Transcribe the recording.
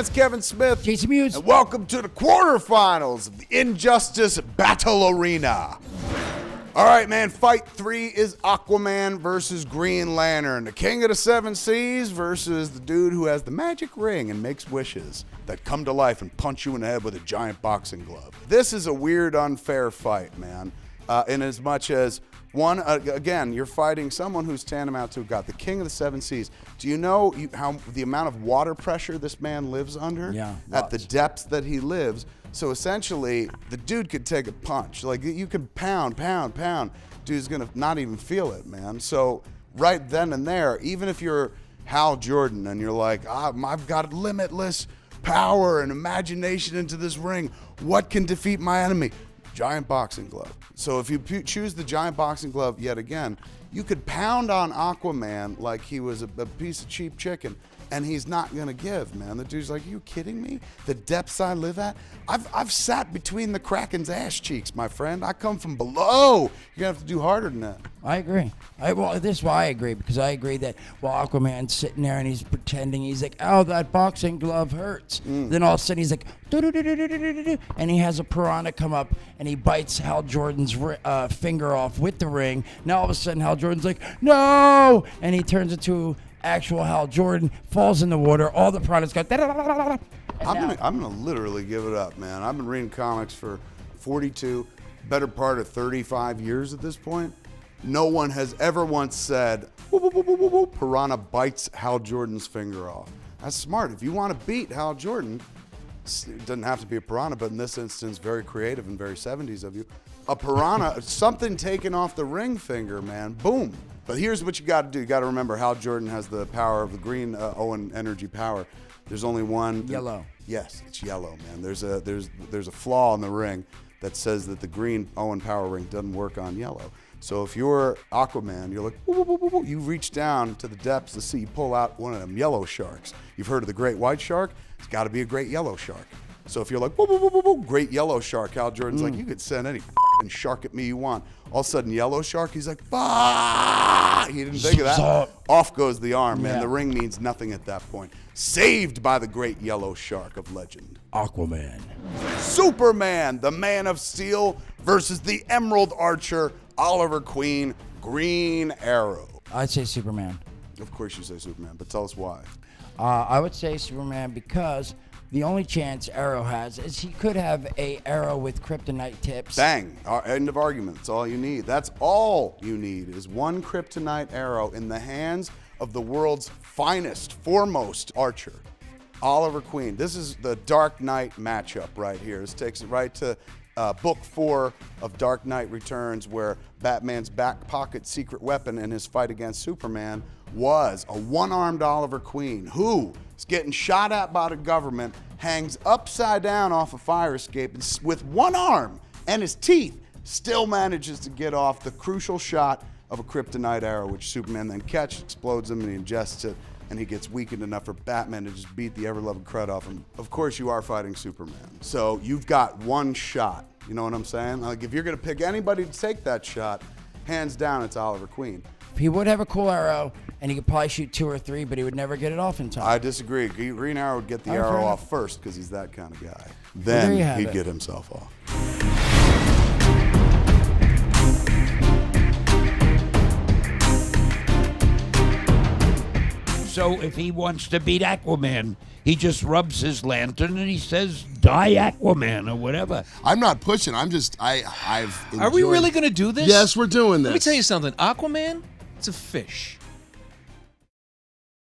Lance Kevin Smith. Jason Mewes. And welcome to the quarterfinals of the Injustice Battle Arena. All right, man, fight 3 is Aquaman versus Green Lantern. The king of the 7 seas versus the dude who has the magic ring and makes wishes that come to life and punch you in the head with a giant boxing glove. This is a weird, unfair fight, man, in as much as, one, again, you're fighting someone who's tantamount to God, the king of the 7 seas. Do you know how the amount of water pressure this man lives under? Yeah, at lots. the depths that he lives. So essentially, the dude could take a punch. Like, you could pound. Dude's gonna not even feel it, man. So right then and there, even if you're Hal Jordan and you're like, I've got limitless power and imagination into this ring, what can defeat my enemy? Giant boxing glove. So if you choose the giant boxing glove yet again, you could pound on Aquaman like he was a piece of cheap chicken, and he's not gonna give, man. The dude's like, are you kidding me? The depths I live at? I've sat between the Kraken's ass cheeks, my friend. I come from below. You're gonna have to do harder than that. I agree. Well, this is why I agree, because I agree that while Aquaman's sitting there and he's pretending, he's like, oh, that boxing glove hurts. Then all of a sudden he's like, do-do-do-do-do-do-do-do, and he has a piranha come up and he bites Hal Jordan's finger off with the ring. Now all of a sudden Hal Jordan's like, no! And he turns into actual Hal Jordan, falls in the water, all the piranhas go, da-da-da-da-da-da. I'm gonna literally give it up, man. I've been reading comics for 42, better part of 35 years at this point. No one has ever once said, whoop, whoop, whoop, whoop, whoop, piranha bites Hal Jordan's finger off. That's smart. If you want to beat Hal Jordan, it doesn't have to be a piranha, but in this instance, very creative and very 70s of you. A piranha, something taken off the ring finger, man, boom. But here's what you got to do. You got to remember, Hal Jordan has the power of the green Owen energy power. There's only one. Yellow. Yes, it's yellow, man. There's a flaw in the ring that says that the green Owen power ring doesn't work on yellow. So if you're Aquaman, you're like, woo, woo, woo, woo, you reach down to the depths of the sea, you pull out one of them yellow sharks. You've heard of the great white shark? It's got to be a great yellow shark. So if you're like, woo, woo, woo, woo, woo, great yellow shark, Hal Jordan's like, you could send any shark at me you want. All of a sudden, yellow shark, he's like, bah! He didn't think of that. Off goes the arm, man. Yeah. The ring means nothing at that point. Saved by the great yellow shark of legend. Aquaman. Superman, the Man of Steel, versus the Emerald Archer, Oliver Queen, Green Arrow. I'd say Superman. Of course you say Superman, but tell us why. I would say Superman because the only chance Arrow has is he could have a arrow with kryptonite tips. Bang. End of argument. That's all you need. That's all you need is one kryptonite arrow in the hands of the world's finest, foremost archer, Oliver Queen. This is the Dark Knight matchup right here. This takes it right to book 4 of Dark Knight Returns, where Batman's back pocket secret weapon in his fight against Superman was a one-armed Oliver Queen who is getting shot at by the government, hangs upside down off a fire escape with one arm, and his teeth still manages to get off the crucial shot of a kryptonite arrow, which Superman then catches, explodes him, and he ingests it, and he gets weakened enough for Batman to just beat the ever-loving crud off him. Of course, you are fighting Superman. So you've got one shot. You know what I'm saying? Like, if you're going to pick anybody to take that shot, hands down, it's Oliver Queen. He would have a cool arrow, and he could probably shoot 2 or 3, but he would never get it off in time. I disagree. Green Arrow would get the fair arrow enough. off first because he's that kind of guy. there you Then have he'd it. get himself off. So if he wants to beat Aquaman, he just rubs his lantern and he says, die Aquaman or whatever. I'm not pushing. I've Are we enjoyed- really going to do this? Yes, we're doing this. Let me tell you something. Aquaman, it's a fish.